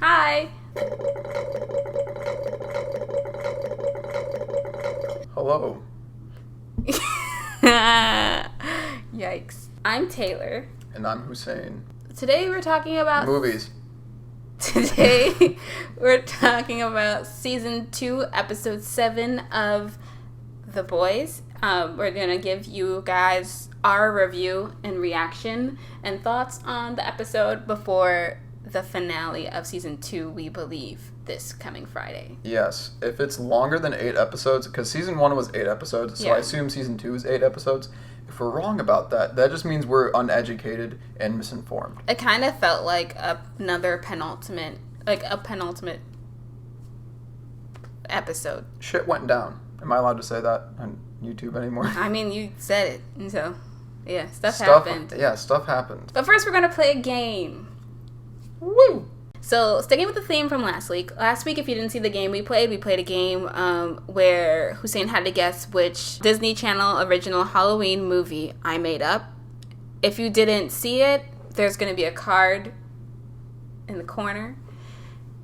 Hi. Hello. Yikes. I'm Taylor. And I'm Hussain. Today we're talking about... Movies. Today we're talking about Season 2, Episode 7 of The Boys. We're going to give you guys our review and reaction and thoughts on the episode before the finale of Season 2, we believe, this coming Friday. Yes. If it's longer than 8 episodes, because Season 1 was 8 episodes, so Yeah. I assume Season 2 is 8 episodes. If we're wrong about that, that just means we're uneducated and misinformed. It kind of felt like another penultimate episode. Shit went down. Am I allowed to say that on YouTube anymore? I mean, you said it, and so, yeah, stuff happened. Yeah, stuff happened. But first, we're going to play a game. Woo! So, sticking with the theme from last week. Last week, if you didn't see the game we played a game where Hussain had to guess which Disney Channel original Halloween movie I made up. If you didn't see it, there's going to be a card in the corner.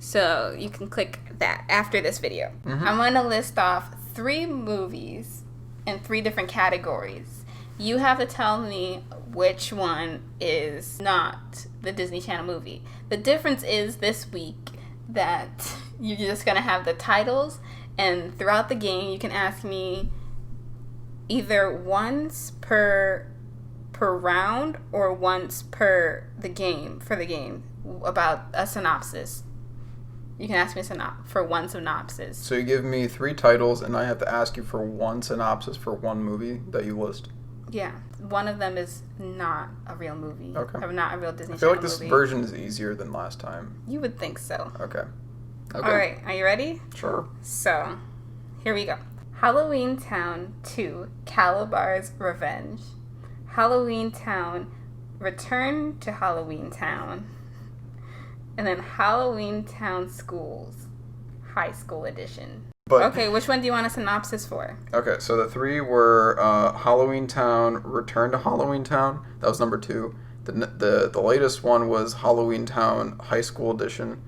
So, you can click that after this video. Mm-hmm. I'm going to list off 3 movies in 3 different categories. You have to tell me which one is not the Disney Channel movie. The difference is this week that you're just going to have the titles, and throughout the game you can ask me either once per round or once per the game about a synopsis. You can ask me for one synopsis. So you give me 3 titles, and I have to ask you for one synopsis for one movie that you list. Yeah. One of them is not a real movie. Okay. Or not a real Disney Channel movie. I feel like this version is easier than last time. You would think so. Okay. All right. Are you ready? Sure. So, here we go. Halloween Town 2, Calabar's Revenge. Halloween Town, Return to Halloween Town. And then Halloween Town Schools, High School Edition. But, okay, which one do you want a synopsis for? Okay, so the 3 were Halloween Town, Return to Halloween Town. That was number 2. The latest one was Halloween Town, High School Edition.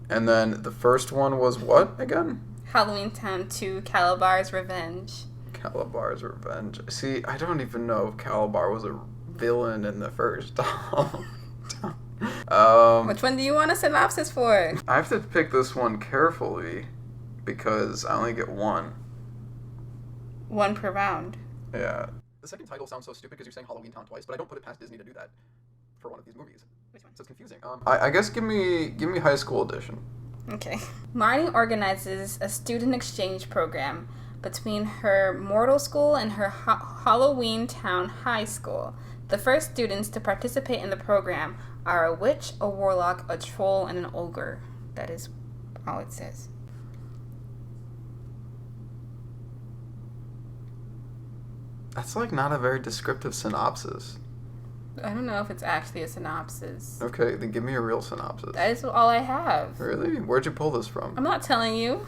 And then the first one was what again? Halloween Town 2, Calabar's Revenge. Calabar's Revenge. See, I don't even know if Calabar was a villain in the first Halloween Town. Which one do you want a synopsis for? I have to pick this one carefully because I only get one. One per round. Yeah. The second title sounds so stupid because you're saying Halloween Town twice, but I don't put it past Disney to do that for one of these movies. Which one? So it's confusing. I guess give me High School Edition. Okay. Marnie organizes a student exchange program between her mortal school and her Halloween Town High School. The first students to participate in the program are a witch, a warlock, a troll, and an ogre. That is all it says. That's like not a very descriptive synopsis. I don't know if it's actually a synopsis. Okay, then give me a real synopsis. That is all I have. Really? Where'd you pull this from? I'm not telling you.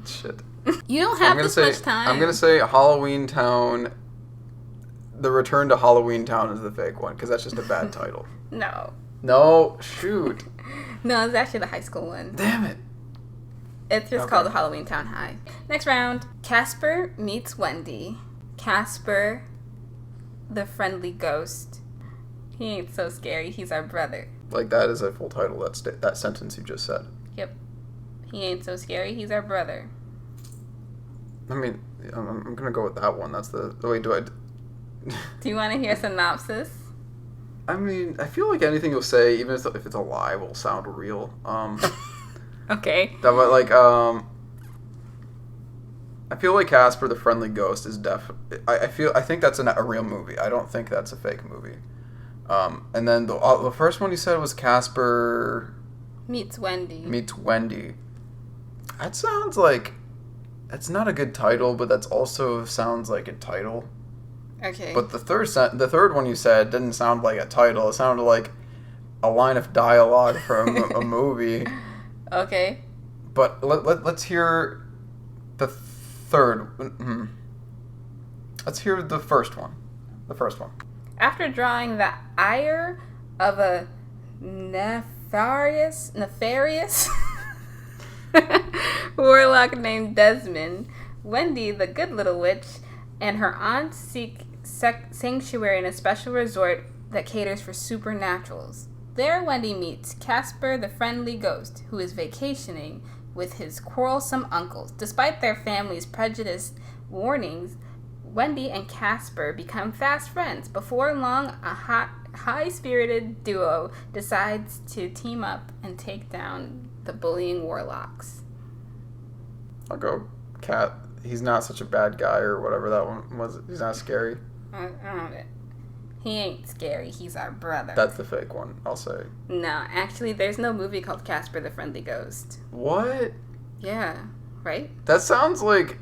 Shit. You don't have this much time. I'm gonna say Halloween Town. The Return to Halloween Town is the fake one because that's just a bad title. No. No, shoot. No, it's actually the high school one. Damn it. It's just called the Halloween Town High. Next round. Casper meets Wendy. Casper, the friendly ghost. He ain't so scary. He's our brother. Like, that is a full title, that sentence you just said. Yep. He ain't so scary. He's our brother. I mean, I'm going to go with that one. That's the way do I... Do you want to hear a synopsis? I mean, I feel like anything you'll say, even if it's a lie, will sound real. Okay. But, like, I feel like Casper the Friendly Ghost is I think that's a real movie. I don't think that's a fake movie. And then the first one you said was Casper Meets Wendy. That sounds like it's not a good title, but that's also sounds like a title. Okay. But the third one you said didn't sound like a title. It sounded like a line of dialogue from a movie. Okay. But let's hear the third. Let's hear the first one. The first one. After drawing the ire of a nefarious warlock named Desmond, Wendy, the good little witch, and her aunt seek sanctuary in a special resort that caters for supernaturals. There, Wendy meets Casper, the friendly ghost, who is vacationing with his quarrelsome uncles. Despite their family's prejudiced warnings, Wendy and Casper become fast friends. Before long, a high-spirited duo decides to team up and take down the bullying warlocks. I'll go Cat. He's not such a bad guy or whatever that one was. He's not scary. He ain't scary. He's our brother. That's the fake one, I'll say. No, actually, there's no movie called Casper the Friendly Ghost. What? Yeah, right? That sounds like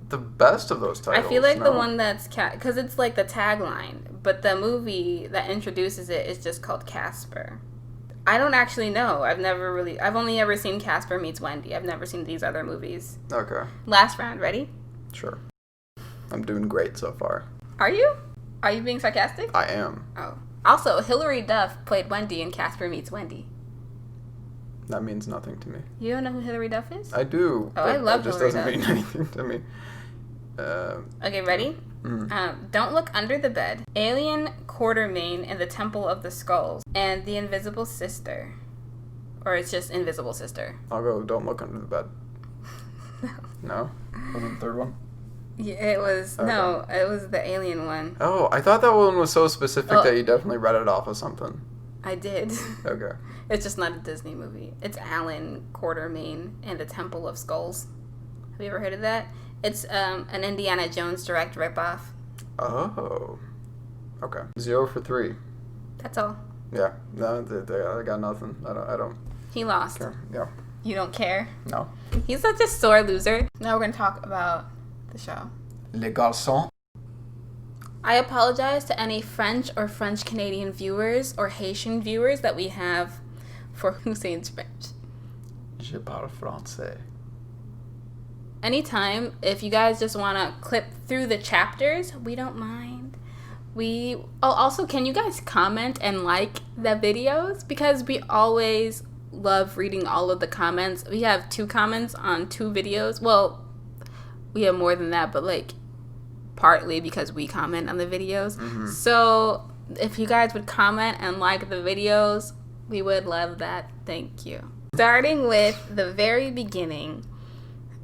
the best of those titles. I feel like the one that's because it's like the tagline, but the movie that introduces it is just called Casper. I don't actually know. I've only ever seen Casper Meets Wendy. I've never seen these other movies. Okay. Last round, ready? Sure. I'm doing great so far. Are you? Are you being sarcastic? I am. Oh. Also, Hilary Duff played Wendy in Casper Meets Wendy. That means nothing to me. You don't know who Hilary Duff is? I do. Oh, I love Hilary Duff. It just doesn't mean anything to me. Okay, ready? Don't Look Under the Bed, Alien Quartermain in the Temple of the Skulls, and The Invisible Sister. Or it's just Invisible Sister. I'll go Don't Look Under the Bed. No? Wasn't the third one? Yeah, it was. Okay. No, it was the Alien one. Oh, I thought that one was so specific that you definitely read it off of something. I did. Okay. It's just not a Disney movie. It's Alien Quartermain and the Temple of Skulls. Have you ever heard of that? It's an Indiana Jones direct ripoff. Oh. Okay. 0 for 3. That's all. Yeah. No, I got nothing. I don't. He lost. Care. Yeah. You don't care? No. He's such a sore loser. Now we're going to talk about the show. Les Garçons. I apologize to any French or French-Canadian viewers or Haitian viewers that we have for Hussain's French. Je parle français. Anytime, if you guys just want to clip through the chapters, we don't mind. Also, can you guys comment and like the videos? Because we always love reading all of the comments. We have 2 comments on 2 videos. Well, we have more than that, but like partly because we comment on the videos. Mm-hmm. So if you guys would comment and like the videos, we would love that. Thank you. Starting with the very beginning,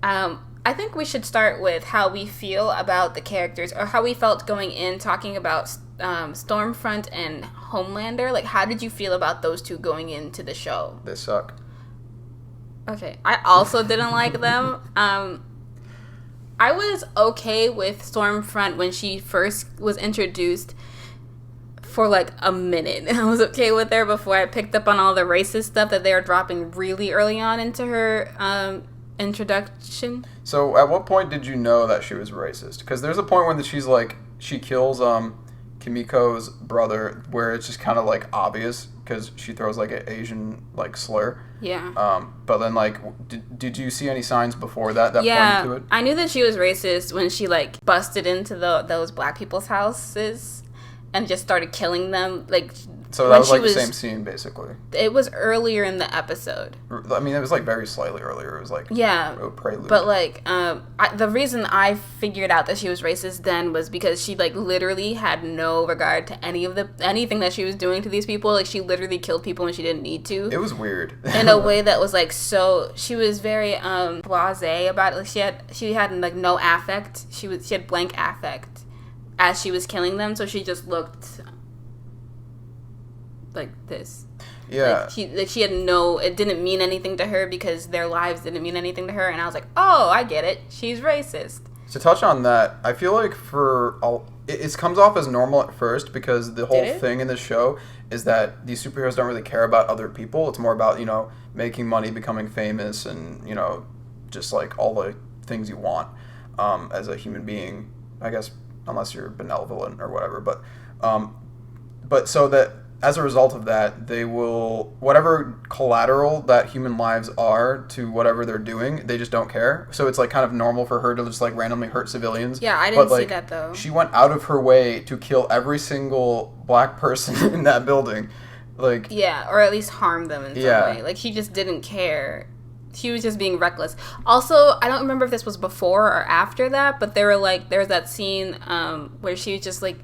I think we should start with how we feel about the characters, or how we felt going in talking about Stormfront and Homelander. Like, how did you feel about those 2 going into the show? They suck. Okay. I also didn't like them. I was okay with Stormfront when she first was introduced for like a minute. I was okay with her before I picked up on all the racist stuff that they were dropping really early on into her introduction. So at what point did you know that she was racist? Because there's a point when she's like, she kills Kimiko's brother, where it's just kind of like obvious because she throws like an Asian like slur. Yeah. But then like, did you see any signs before that pointed to it? I knew that she was racist when she like busted into those black people's houses and just started killing them. Like, so that was like the same scene, basically. It was earlier in the episode. I mean, it was like very slightly earlier. It was like a prelude. But like, the reason I figured out that she was racist then was because she like literally had no regard to anything that she was doing to these people. Like, she literally killed people when she didn't need to. It was weird in a way that was like so. She was very blasé about it. Like, she had like no affect. She had blank affect as she was killing them. So she just looked like this. Yeah. She had no, it didn't mean anything to her because their lives didn't mean anything to her, and I was like, oh, I get it. She's racist. To touch on that, I feel like it comes off as normal at first because the whole thing in the show is that these superheroes don't really care about other people. It's more about, making money, becoming famous, and, just like all the things you want as a human being, I guess, unless you're benevolent or whatever. But so that as a result of that, they will, whatever collateral that human lives are to whatever they're doing, they just don't care. So it's like kind of normal for her to just like randomly hurt civilians. Yeah, I didn't see that though. She went out of her way to kill every single black person in that building. Like, yeah, or at least harm them in some way. Like, she just didn't care. She was just being reckless. Also, I don't remember if this was before or after that, but there was that scene where she was just like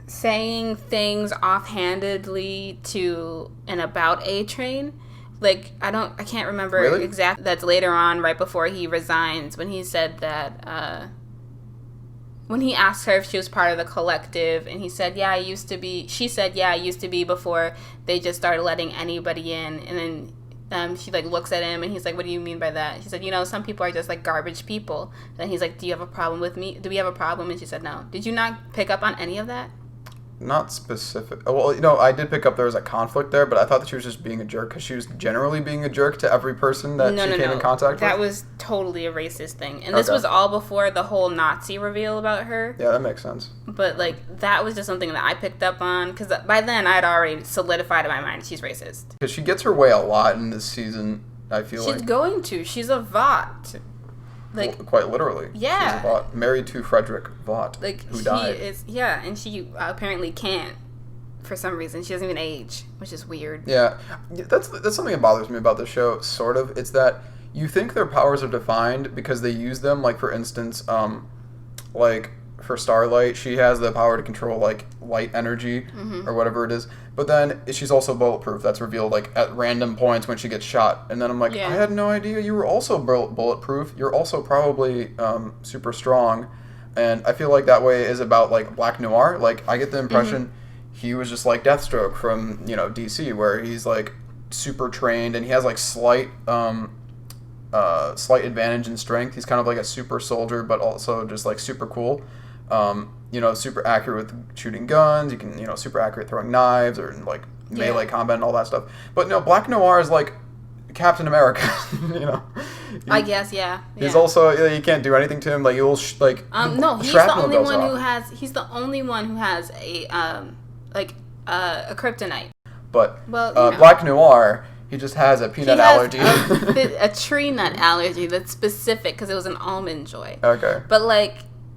saying things offhandedly to and about A-Train. Like, I can't remember exactly. That's later on, right before he resigns, when he said that, when he asked her if she was part of the collective, and he said, yeah, I used to be. She said, yeah, I used to be before they just started letting anybody in. And then she like looks at him and he's like, what do you mean by that? She said, some people are just like garbage people. And he's like, do you have a problem with me? Do we have a problem? And she said, no. Did you not pick up on any of that? Not specific. Well, I did pick up there was a conflict there, but I thought that she was just being a jerk because she was generally being a jerk to every person that she came in contact with. That was totally a racist thing. And this was all before the whole Nazi reveal about her. Yeah, that makes sense. But, like, that was just something that I picked up on, because by then I'd already solidified in my mind she's racist. Because she gets her way a lot in this season, I feel like. She's going to. She's a Vought. Like, well, quite literally. Yeah. She's a Vought. Married to Frederick Vought, who died. And she apparently can't for some reason. She doesn't even age, which is weird. Yeah. That's something that bothers me about the show, sort of. It's that you think their powers are defined because they use them. Like, for instance, like, for Starlight, she has the power to control, like, light energy or whatever it is. But then she's also bulletproof. That's revealed, like, at random points when she gets shot. And then I'm like, I had no idea you were also bulletproof. You're also probably super strong. And I feel like that way is about, like, Black Noir. Like, I get the impression he was just like Deathstroke from, DC, where he's, like, super trained and he has, like, slight advantage in strength. He's kind of like a super soldier, but also just, like, super cool. Super accurate with shooting guns. You can, super accurate throwing knives or like melee combat and all that stuff. But no, Black Noir is like Captain America. I guess, yeah. He's also you can't do anything to him. Like he'll no, he's the only one who has. He's the only one who has a kryptonite. But Black Noir. He just has a peanut allergy. a tree nut allergy that's specific because it was an almond joy. Okay. But like.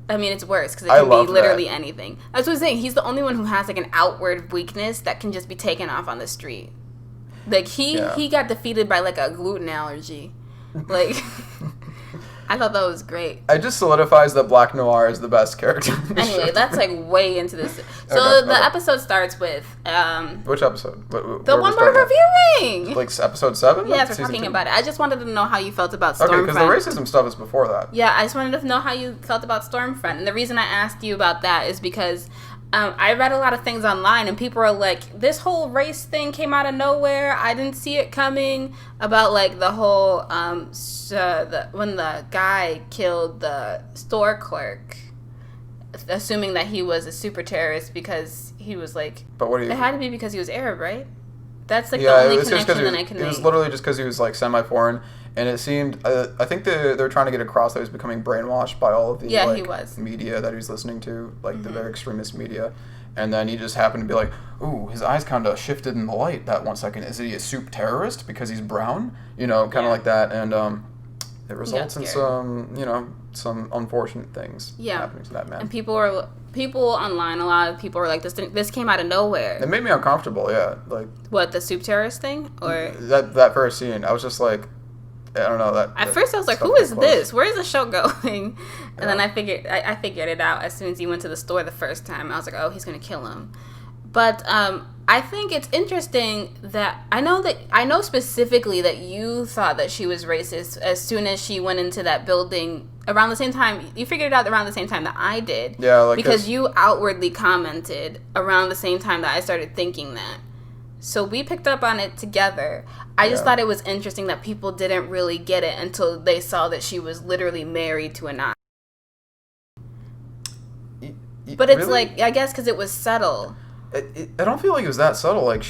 I mean, it's worse because it can be literally anything. That's what I'm saying. He's the only one who has like an outward weakness that can just be taken off on the street. Like he got defeated by like a gluten allergy. Like I thought that was great. It just solidifies that Black Noir is the best character. Anyway, that's like way into this. So the episode starts with which episode? The one we're reviewing. Like episode 7? Yeah, we're talking about it. I just wanted to know how you felt about Stormfront. Okay, because the racism stuff is before that. Yeah, I just wanted to know how you felt about Stormfront, and the reason I asked you about that is because I read a lot of things online, and people are like, this whole race thing came out of nowhere. I didn't see it coming. About, like, the whole, when the guy killed the store clerk, assuming that he was a super terrorist because he was, like... But what do you... It had to be because he was Arab, right? That's, like, the only connection that I can make. It was literally just because he was, like, semi-foreign, and it seemed... I think they're trying to get across that he was becoming brainwashed by all of the, he was. media that he was listening to, like, the very extremist media. And then he just happened to be like, ooh, his eyes kind of shifted in the light that 1 second. Is he a soup terrorist because he's brown? Kind of like that. And it results in some unfortunate things happening to that man. And people online, a lot of people were like, this came out of nowhere. It made me uncomfortable, yeah. Like what, the soup terrorist thing? Or that first scene, I was just like, I don't know. At first I was like, who is this? Where is the show going? And then I figured it out as soon as he went to the store the first time. I was like, oh, he's going to kill him. But I think it's interesting that I know specifically that you thought that she was racist as soon as she went into that building around the same time. You figured it out around the same time that I did. Yeah, because you outwardly commented around the same time that I started thinking that. So we picked up on it together. I just thought it was interesting that people didn't really get it until they saw that she was literally married to a Nazi. But it's really? Like, I guess because it was subtle. I don't feel like it was that subtle. Like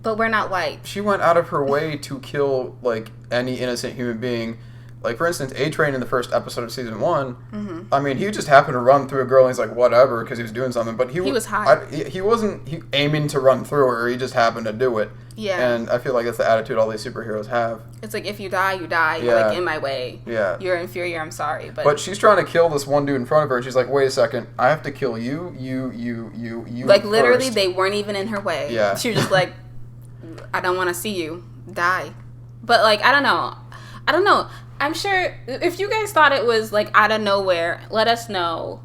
But we're not white. She went out of her way to kill, like, any innocent human being. Like, for instance, A-Train in the first episode of season 1, I mean, he just happened to run through a girl and he's like, whatever, because he was doing something. But he was hot. He wasn't aiming to run through her. He just happened to do it. Yeah. And I feel like that's the attitude all these superheroes have. It's like, if you die, you die. You're, like, in my way. Yeah. You're inferior. I'm sorry. But she's trying to kill this one dude in front of her. And she's like, wait a second. I have to kill you. Like, literally, first. they weren't even in her way. Yeah. She was just like, I don't want to see you. Die. But, like, I don't know. I'm sure if you guys thought it was, like, out of nowhere, let us know.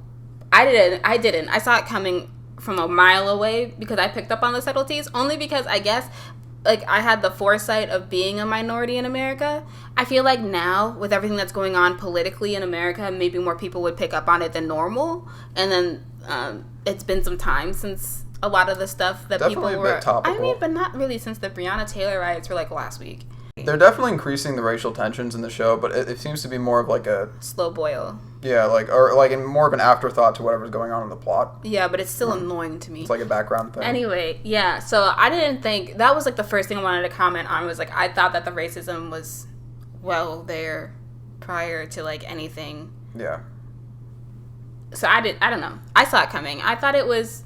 I didn't. I saw it coming from a mile away because I picked up on the subtleties. Only because I guess, like, I had the foresight of being a minority in America. I feel like now, with everything that's going on politically in America, maybe more people would pick up on it than normal. And then it's been some time since a lot of the stuff that definitely people were... a bit topical. I mean, but not really since the Breonna Taylor riots were, like, last week. They're definitely increasing the racial tensions in the show, but it seems to be more of like a... slow boil. Yeah, like more of an afterthought to whatever's going on in the plot. Yeah, but it's still annoying to me. It's like a background thing. Anyway, yeah, so I didn't think... That was like the first thing I wanted to comment on was like, I thought that the racism was well there prior to like anything. Yeah. So I don't know. I saw it coming. I thought it was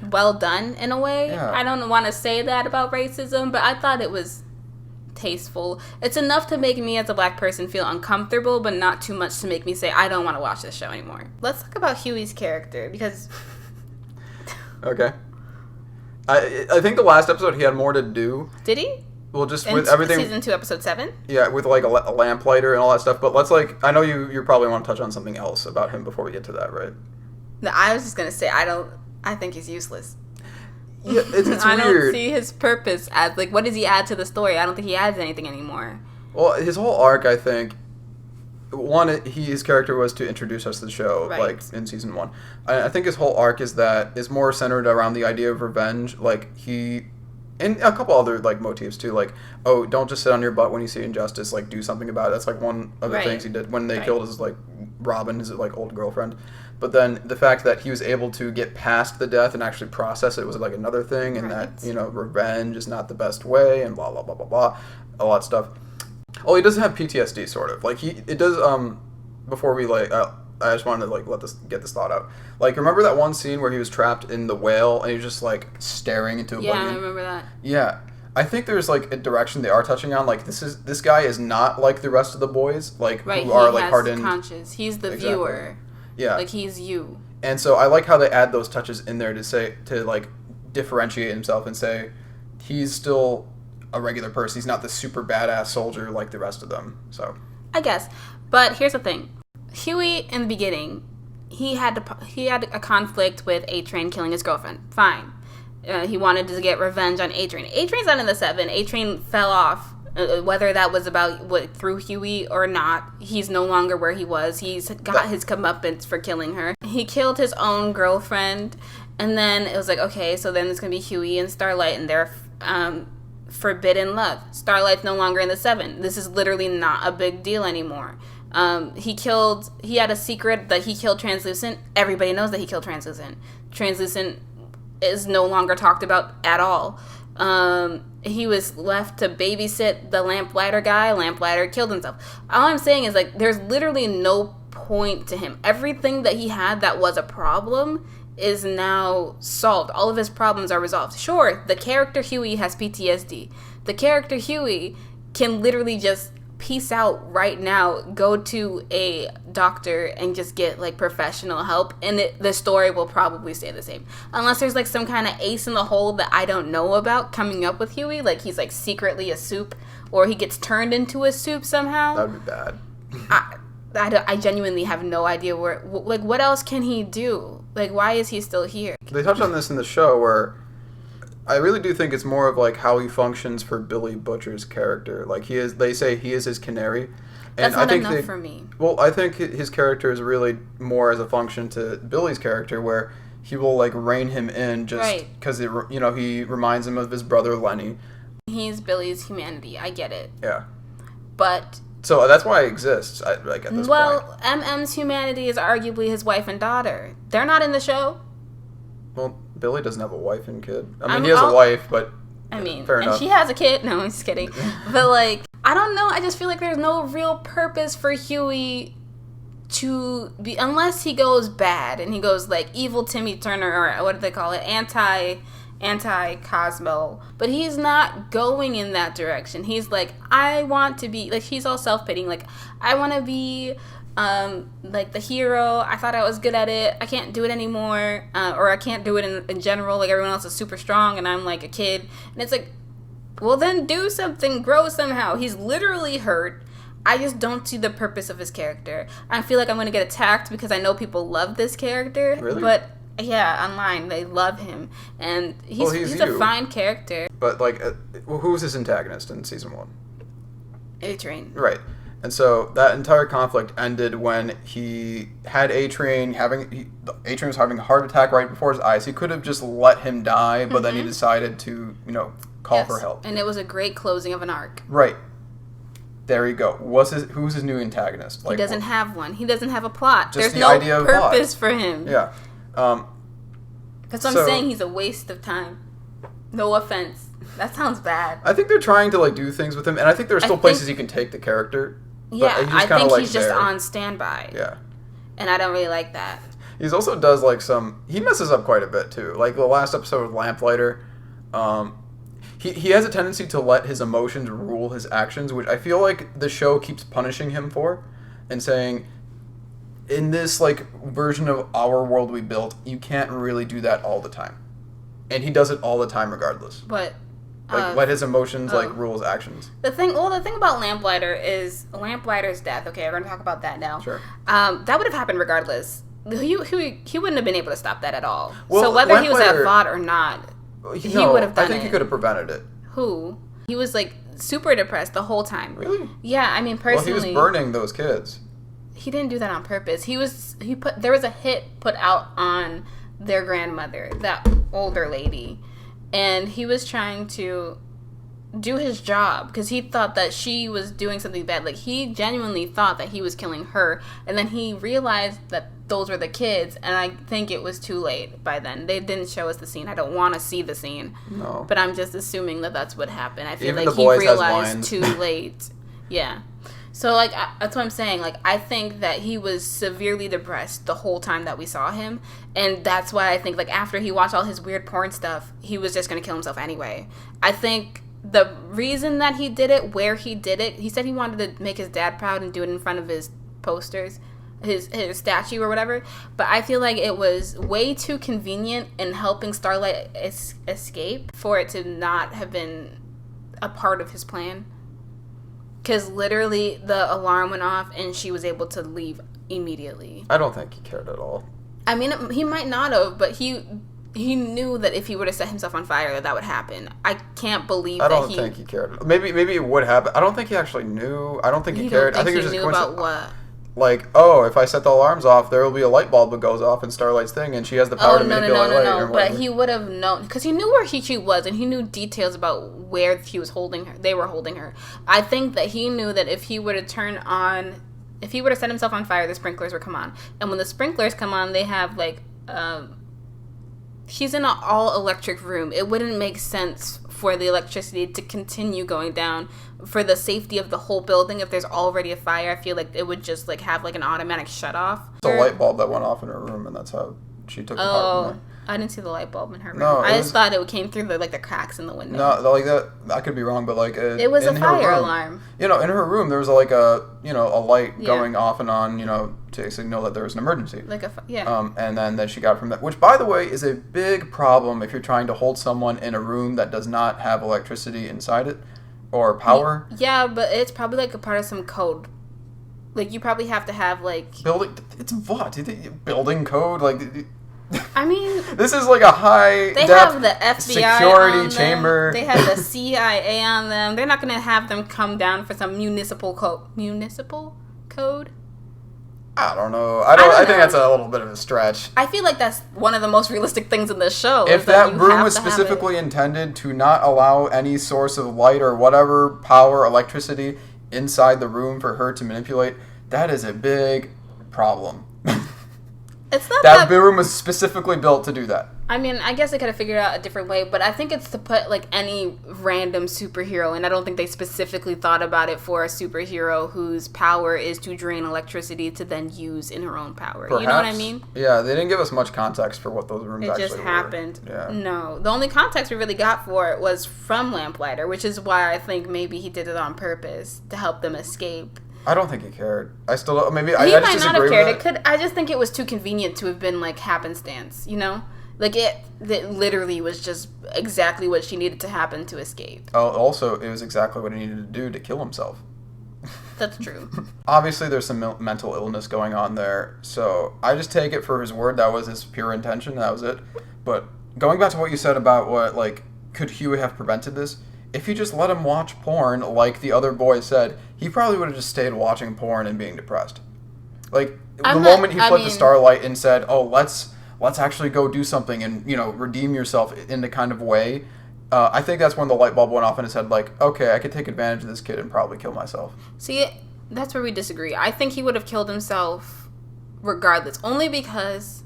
well done in a way. Yeah. I don't want to say that about racism, but I thought it was... tasteful. It's enough to make me as a black person feel uncomfortable, but not too much to make me say I don't want to watch this show anymore. Let's talk about Hughie's character because okay. I think the last episode he had more to do. Did he? Well, just with everything. Season 2, episode 7. Yeah, with like a lamplighter and all that stuff. But let's like, I know you probably want to touch on something else about him before we get to that, right? No, I was just gonna say I think he's useless. Yeah, it's weird. I don't see his purpose as, like, what does he add to the story? I don't think he adds anything anymore. Well, his whole arc, I think, his character was to introduce us to the show, right. Like, in season 1. I think his whole arc is more centered around the idea of revenge. Like, and a couple other, like, motifs, too. Like, oh, don't just sit on your butt when you see injustice. Like, do something about it. That's, like, one of the things he did when they killed his, like, Robin, his, like, old girlfriend. But then the fact that he was able to get past the death and actually process it was like another thing, and that, you know, revenge is not the best way, and blah, blah, blah, blah, blah, a lot of stuff. Oh, he does have PTSD, sort of. Like, it does, before we, like, I just wanted to, like, get this thought out. Like, remember that one scene where he was trapped in the whale, and he was just, like, staring into oblivion? Yeah, I remember that. Yeah. I think there's, like, a direction they are touching on. Like, this guy is not like the rest of the boys, like, who are, like, hardened. Conscious. He's the viewer. Yeah. Like, he's you. And so I like how they add those touches in there to like differentiate himself and say he's still a regular person. He's not the super badass soldier like the rest of them. So I guess. But here's the thing. Hughie, in the beginning, he had a conflict with A-Train killing his girlfriend. Fine. He wanted to get revenge on A-Train. A-Train's not in the 7. A-Train fell off. Whether that was through Hughie or not, he's no longer where he was. He's got his comeuppance for killing her. He killed his own girlfriend, and then it was like, okay, so then it's gonna be Hughie and Starlight and their forbidden love. Starlight's no longer in the 7. This is literally not a big deal anymore. He had a secret that he killed Translucent. Everybody knows that he killed Translucent. Translucent is no longer talked about at all. He was left to babysit the Lamplighter guy. Lamplighter killed himself. All I'm saying is, like, there's literally no point to him. Everything that he had that was a problem is now solved. All of his problems are resolved. Sure, the character Hughie has PTSD. The character Hughie can literally just peace out right now, go to a doctor and just get, like, professional help, and the story will probably stay the same. Unless there's, like, some kind of ace in the hole that I don't know about coming up with Hughie, like he's, like, secretly a soup, or he gets turned into a soup somehow. That would be bad. I genuinely have no idea what else can he do? Like, why is he still here? They touch on this in the show where I really do think it's more of, like, how he functions for Billy Butcher's character. Like, they say he is his canary. And That's not enough for me. Well, I think his character is really more as a function to Billy's character, where he will, like, rein him in just because, you know, he reminds him of his brother Lenny. He's Billy's humanity. I get it. Yeah. But... So that's why it exists, like, at this point. Well, MM's humanity is arguably his wife and daughter. They're not in the show. Well, Billy doesn't have a wife and kid. I mean, he has a wife, but fair enough. And she has a kid. No, I'm just kidding. But, like, I don't know. I just feel like there's no real purpose for Hughie to be, unless he goes bad and he goes like evil Timmy Turner, or what do they call it, anti Cosmo. But he's not going in that direction. He's like, I want to be like, he's all self-pitying, like, I want to be like the hero. I thought I was good at it. I can't do it anymore, or I can't do it in general. Like, everyone else is super strong and I'm like a kid. And it's like, well, then do something, grow somehow. He's literally hurt. I just don't see the purpose of his character. I feel like I'm going to get attacked because I know people love this character. Really? But yeah, online, they love him. And he's a fine character. But, like, who was his antagonist in season 1? A-Train. Right. And so that entire conflict ended when he had A-Train A-Train was having a heart attack right before his eyes. He could have just let him die, but then he decided to, call for help. And it was a great closing of an arc. Right. There you go. Who's his new antagonist? Like, he doesn't have one. He doesn't have a plot. There's no idea purpose for him. Yeah. That's what I'm saying. He's a waste of time. No offense. That sounds bad. I think they're trying to, like, do things with him, and I think there are still places you can take the character. Yeah, I think he's just on standby. Yeah. And I don't really like that. He also does, like, he messes up quite a bit, too. Like, the last episode with Lamplighter, he has a tendency to let his emotions rule his actions, which I feel like the show keeps punishing him for, and saying, in this, like, version of our world we built, you can't really do that all the time. And he does it all the time regardless. But... like, let his emotions, like, rule his actions. The thing about Lamplighter is Lamplighter's death. Okay, we're going to talk about that now. Sure. That would have happened regardless. He wouldn't have been able to stop that at all. Well, so whether he was at VOD or not, he would have done it. I think he could have prevented it. Who? He was, like, super depressed the whole time. Really? Yeah, I mean, personally... Well, he was burning those kids. He didn't do that on purpose. There was a hit put out on their grandmother, that older lady. And he was trying to do his job because he thought that she was doing something bad. Like, he genuinely thought that he was killing her. And then he realized that those were the kids. And I think it was too late by then. They didn't show us the scene. I don't want to see the scene. No. But I'm just assuming that that's what happened. I feel Even like the he boys realized too late. Yeah. So, like, that's what I'm saying. Like, I think that he was severely depressed the whole time that we saw him. And that's why I think, like, after he watched all his weird porn stuff, he was just going to kill himself anyway. I think the reason that he did it, where he did it, he said he wanted to make his dad proud and do it in front of his posters, his statue or whatever. But I feel like it was way too convenient in helping Starlight escape for it to not have been a part of his plan. Because literally the alarm went off and she was able to leave immediately. I don't think he cared at all. I mean, he might not have, but he knew that if he were to set himself on fire, that would happen. I can't believe that he... I don't think he cared. Maybe it would happen. I don't think he actually knew. I don't think he cared. I think it was just knew about what? Like, oh, if I set the alarms off, there will be a light bulb that goes off in Starlight's thing, and she has the power to manipulate light. No. But he would have known, because he knew where she was, and he knew details about where he was holding her. They were holding her. I think that he knew that if he were to set himself on fire, the sprinklers would come on. And when the sprinklers come on, they have, like, he's in an all-electric room. It wouldn't make sense for the electricity to continue going down for the safety of the whole building. If there's already a fire, I feel like it would just, like, have, like, an automatic shut-off. It's a light bulb that went off in her room, and that's how she took the power from her. I didn't see the light bulb in her room. No, I just thought it came through the cracks in the window. No, like that. I could be wrong, but like it was a fire alarm. In her room, there was like a light going off and on, to signal that there was an emergency. And then she got from that, which by the way is a big problem if you're trying to hold someone in a room that does not have electricity inside it or power. Yeah, but it's probably like a part of some code. Like you probably have to have like building. It's what building code like. I mean, this is like a high. They have the FBI security on chamber. Them. They have the CIA on them. They're not going to have them come down for some municipal code. Municipal code? I don't know. I think that's a little bit of a stretch. I feel like that's one of the most realistic things in the show. If that room was specifically intended to not allow any source of light or whatever power, electricity inside the room for her to manipulate, that is a big problem. It's not that room was specifically built to do that. I mean, I guess they could have figured out a different way, but I think it's to put, like, any random superhero, and I don't think they specifically thought about it for a superhero whose power is to drain electricity to then use in her own power. Perhaps, you know what I mean? Yeah, they didn't give us much context for what those rooms actually were. It just happened. Yeah. No. The only context we really got for it was from Lamplighter, which is why I think maybe he did it on purpose, to help them escape. I don't think he cared. I still don't, maybe He I just might not have disagree cared. with that. I just think it was too convenient to have been, like, happenstance, you know? Like, it literally was just exactly what she needed to happen to escape. Oh, also, it was exactly what he needed to do to kill himself. That's true. Obviously, there's some mental illness going on there, so I just take it for his word. That was his pure intention. That was it. But going back to what you said about what, like, could Hughie have prevented this? If you just let him watch porn, like the other boy said, he probably would have just stayed watching porn and being depressed. Like, moment he flipped to Starlight and said, oh, let's actually go do something and, you know, redeem yourself in the kind of way. I think that's when the light bulb went off in his head, like, okay, I could take advantage of this kid and probably kill myself. See, that's where we disagree. I think he would have killed himself regardless, only because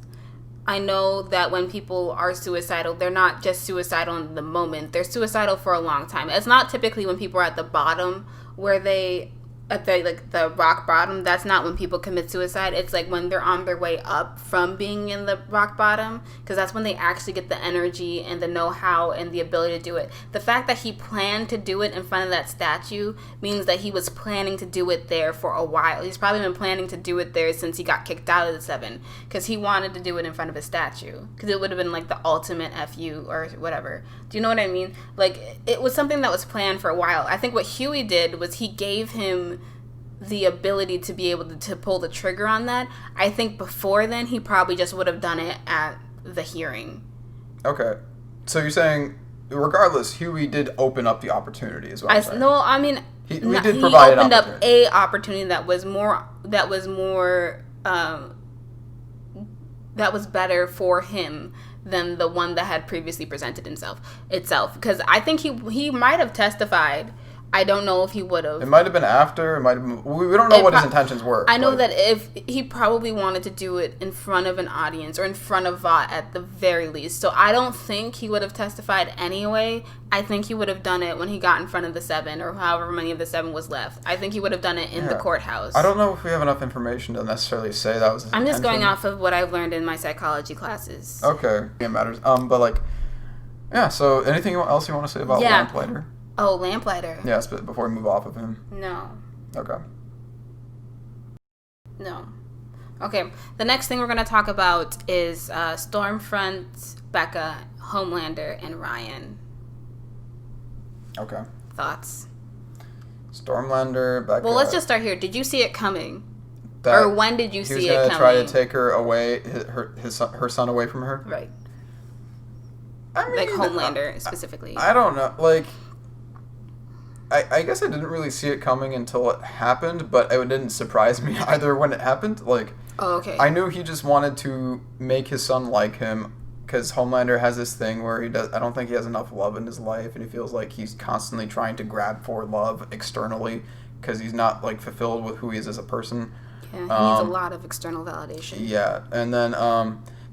I know that when people are suicidal, they're not just suicidal in the moment. They're suicidal for a long time. It's not typically when people are at the bottom where they... at the rock bottom. That's not when people commit suicide. It's like when they're on their way up from being in the rock bottom, because that's when they actually get the energy and the know-how and the ability to do it. The fact that he planned to do it in front of that statue means that he was planning to do it there for a while. He's probably been planning to do it there since he got kicked out of the Seven, because he wanted to do it in front of a statue, because it would have been like the ultimate FU or whatever. Do you know what I mean? Like, it was something that was planned for a while. I think what Hughie did was he gave him the ability to be able to pull the trigger on that. I think before then, he probably just would have done it at the hearing. Okay. So you're saying, regardless, Hughie did open up the opportunity, is what I'm saying. No, I mean, he did provide opened an up a opportunity that was better for him than the one that had previously presented itself. Because I think he might have testified. I don't know if he would have. It might have been after. It might have been, we don't know what his intentions were. I know that if he probably wanted to do it in front of an audience or in front of Vought at the very least. So I don't think he would have testified anyway. I think he would have done it when he got in front of the Seven, or however many of the Seven was left. I think he would have done it in the courthouse. I don't know if we have enough information to necessarily say that was his I'm just intention. going off of what I've learned in my psychology classes. Okay. It matters. But like, yeah, so anything else you want to say about Lamplighter? Oh, Lamplighter. Yes, but before we move off of him. No. Okay. No. Okay, the next thing we're going to talk about is Stormfront, Becca, Homelander, and Ryan. Okay. Thoughts? Stormlander, Becca. Well, let's just start here. Did you see it coming? Or when did you see it coming? He was going to try to take her away, her son away from her? Right. I mean, like Homelander, specifically. I don't know. Like, I guess I didn't really see it coming until it happened, but it didn't surprise me either when it happened. Like, oh, okay. I knew he just wanted to make his son like him, because Homelander has this thing where I don't think he has enough love in his life, and he feels like he's constantly trying to grab for love externally, because he's not, like, fulfilled with who he is as a person. Yeah, he needs a lot of external validation. Yeah, and then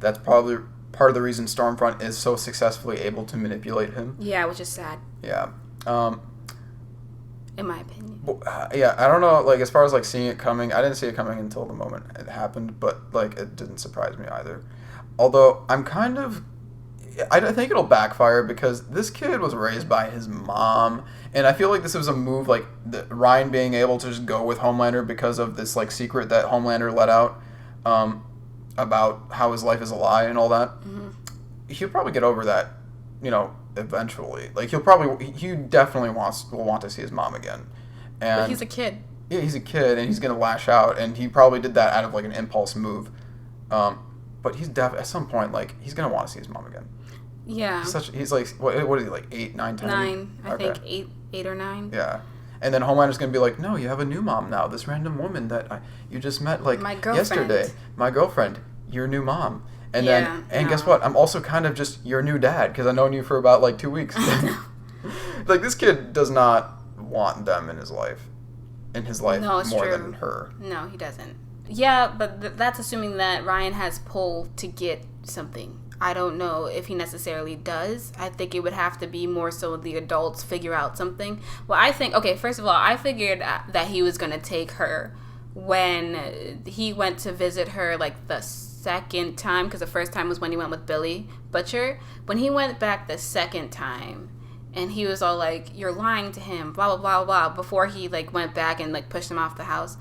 that's probably part of the reason Stormfront is so successfully able to manipulate him. Yeah, which is sad. Yeah. In my opinion. Yeah, I don't know, like, as far as, like, seeing it coming, I didn't see it coming until the moment it happened, but, like, it didn't surprise me either. Although, I think it'll backfire, because this kid was raised by his mom, and I feel like this was a move, like, Ryan being able to just go with Homelander because of this, like, secret that Homelander let out, about how his life is a lie and all that. Mm-hmm. He'll probably get over that, you know, eventually. Like, he definitely will want to see his mom again. And but he's a kid. Yeah, he's a kid, and he's going to lash out, and he probably did that out of, like, an impulse move. But he's at some point, like, he's going to want to see his mom again. Yeah. He's like, what is he, like, 8, 9, 10? 9. I think 8 or 9. Yeah. And then Homelander's going to be like, no, you have a new mom now. This random woman that you just met, like, yesterday. My girlfriend. Your new mom. And guess what? I'm also kind of just your new dad, because I've known you for about, like, 2 weeks. Like, this kid does not want them in his life. No, more than her. No, he doesn't. Yeah, but that's assuming that Ryan has pull to get something I don't know if he necessarily does. I think it would have to be more so the adults figure out something. Well, I think, okay, first of all, I figured that he was going to take her when he went to visit her, like, the second time, because the first time was when he went with Billy Butcher. When he went back the second time, and he was all like, you're lying to him, blah, blah, blah, blah, before he, like, went back and, like, pushed him off the house,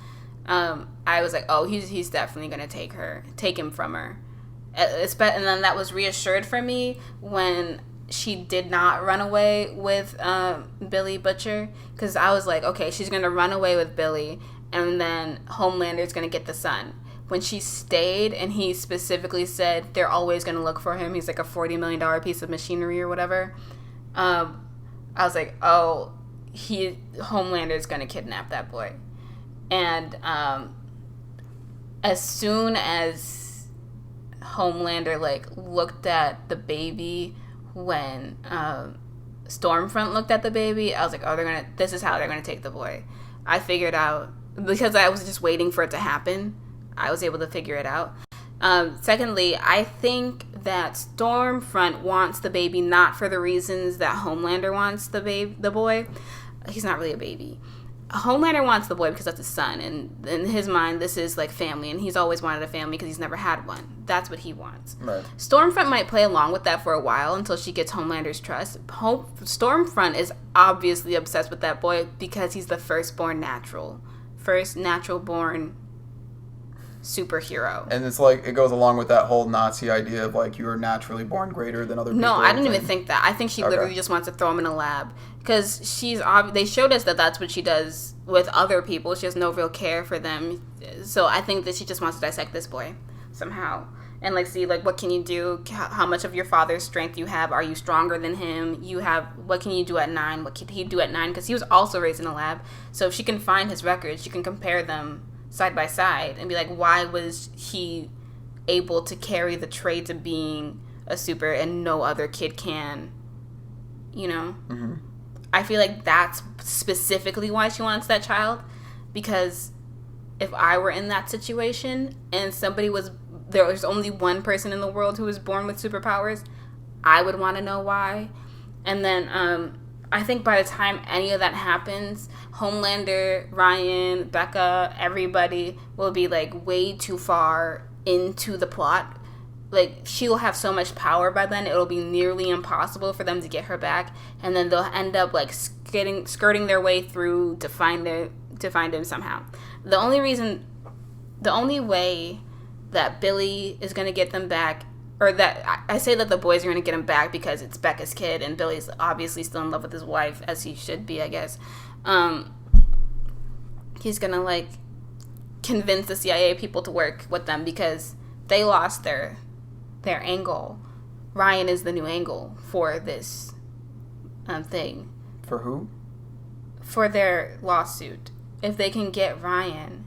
I was like, oh, he's definitely going to take him from her. And then that was reassured for me when she did not run away with Billy Butcher, because I was like, okay, she's going to run away with Billy, and then Homelander's going to get the son. When she stayed and he specifically said they're always going to look for him, he's like a $40 million piece of machinery or whatever, I was like, oh, Homelander's going to kidnap that boy. And as soon as Homelander, like, looked at the baby when Stormfront looked at the baby, I was like, oh, this is how they're going to take the boy. I figured out, because I was just waiting for it to happen, I was able to figure it out. Secondly, I think that Stormfront wants the baby not for the reasons that Homelander wants the boy. He's not really a baby. Homelander wants the boy because that's his son, and in his mind, this is like family, and he's always wanted a family because he's never had one. That's what he wants. Right. Stormfront might play along with that for a while until she gets Homelander's trust. Stormfront is obviously obsessed with that boy because he's the first natural born superhero. And it's like, it goes along with that whole Nazi idea of, like, you are naturally born greater than other people. No, I didn't even think that. I think she literally just wants to throw him in a lab. Because they showed us that that's what she does with other people. She has no real care for them. So I think that she just wants to dissect this boy somehow. And, like, see, like, what can you do? How much of your father's strength you have? Are you stronger than him? What can you do at 9? What could he do at 9? Because he was also raised in a lab. So if she can find his records, she can compare them side by side and be like, why was he able to carry the traits of being a super and no other kid can? You know? Mm-hmm. I feel like that's specifically why she wants that child, because if I were in that situation and there was only one person in the world who was born with superpowers, I would want to know why. And then I think by the time any of that happens, Homelander, Ryan, Becca, everybody will be, like, way too far into the plot. Like, she'll have so much power by then, it'll be nearly impossible for them to get her back, and then they'll end up, like, skirting their way through to find him somehow. The only way that Billy is going to get them back, or that I say that the boys are going to get him back because it's Becca's kid, and Billy's obviously still in love with his wife, as he should be, I guess. He's going to, like, convince the CIA people to work with them because they lost their angle. Ryan is the new angle for this thing. For who? For their lawsuit. If they can get Ryan,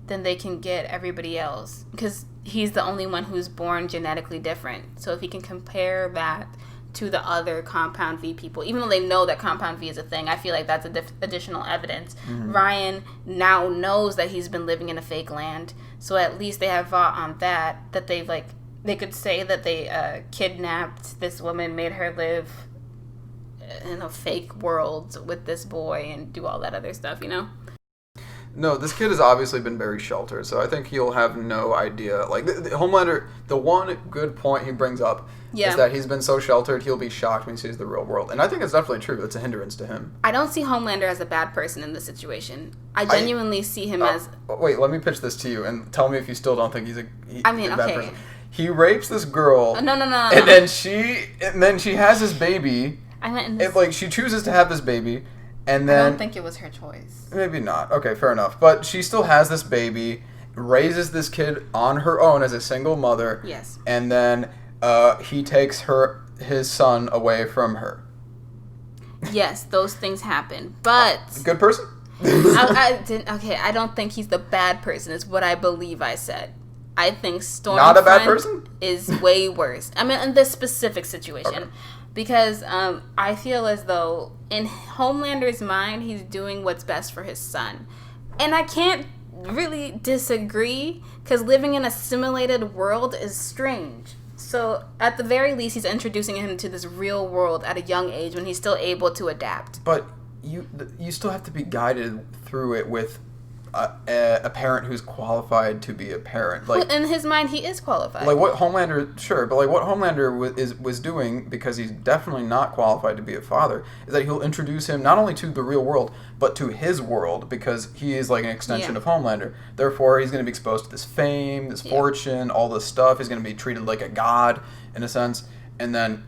then they can get everybody else, because he's the only one who's born genetically different. So if he can compare that to the other Compound V people, even though they know that Compound V is a thing, I feel like that's additional evidence. Mm-hmm. Ryan now knows that he's been living in a fake land, so at least they have fought on that they've, like, they could say that they kidnapped this woman, made her live in a fake world with this boy and do all that other stuff, you know? No, this kid has obviously been very sheltered, so I think he'll have no idea. Like, the Homelander, the one good point he brings up is that he's been so sheltered, he'll be shocked when he sees the real world. And I think it's definitely true. It's a hindrance to him. I don't see Homelander as a bad person in this situation. I genuinely see him as... Wait, let me pitch this to you, and tell me if you still don't think he's a bad okay. person. He rapes this girl. No. And then she has his baby. She chooses to have this baby. And then, I don't think it was her choice. Maybe not. Okay, fair enough. But she still has this baby, raises this kid on her own as a single mother. Yes. And then he takes his son away from her. Yes, those things happen. But... Good person? I don't think he's the bad person, is what I believe I said. I think Stormfront... Not a bad person? ...is way worse. I mean, in this specific situation. Okay. Because I feel as though in Homelander's mind, he's doing what's best for his son. And I can't really disagree, because living in a simulated world is strange. So, at the very least, he's introducing him to this real world at a young age when he's still able to adapt. But you still have to be guided through it with a parent who's qualified to be a parent. Like, in his mind, he is qualified. Like what Homelander, sure, but like what Homelander was doing, because he's definitely not qualified to be a father, is that he'll introduce him not only to the real world, but to his world, because he is like an extension of Homelander. Therefore, he's going to be exposed to this fame, this fortune, all this stuff. He's going to be treated like a god, in a sense. And then,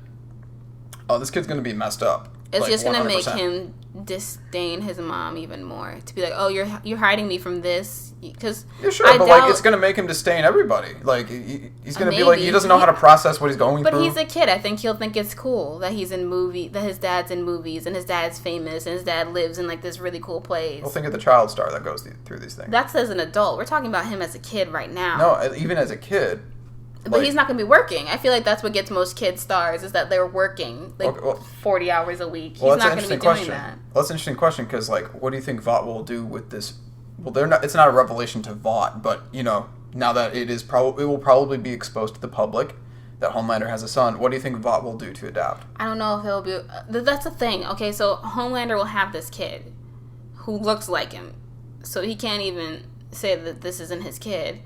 this kid's going to be messed up. It's like, just going to 100%. make him disdain his mom even more. To be like, oh, you're hiding me from this. Because like, it's going to make him disdain everybody. Like, he's going to be like, he doesn't know how to process what he's going through. But he's a kid. I think he'll think it's cool that he's in that his dad's in movies, and his dad's famous, and his dad lives in, like, this really cool place. Well, think of the child star that goes through these things. That's as an adult. We're talking about him as a kid right now. No, even as a kid. But he's not going to be working. I feel like that's what gets most kid stars, is that they're working 40 hours a week. He's not going to be doing that. Well, that's an interesting question, because, like, what do you think Vought will do with this? Well, it's not a revelation to Vought, but, you know, now that it will probably be exposed to the public that Homelander has a son, what do you think Vought will do to adapt? I don't know if he'll be... That's the thing. Okay, so Homelander will have this kid who looks like him. So he can't even say that this isn't his kid.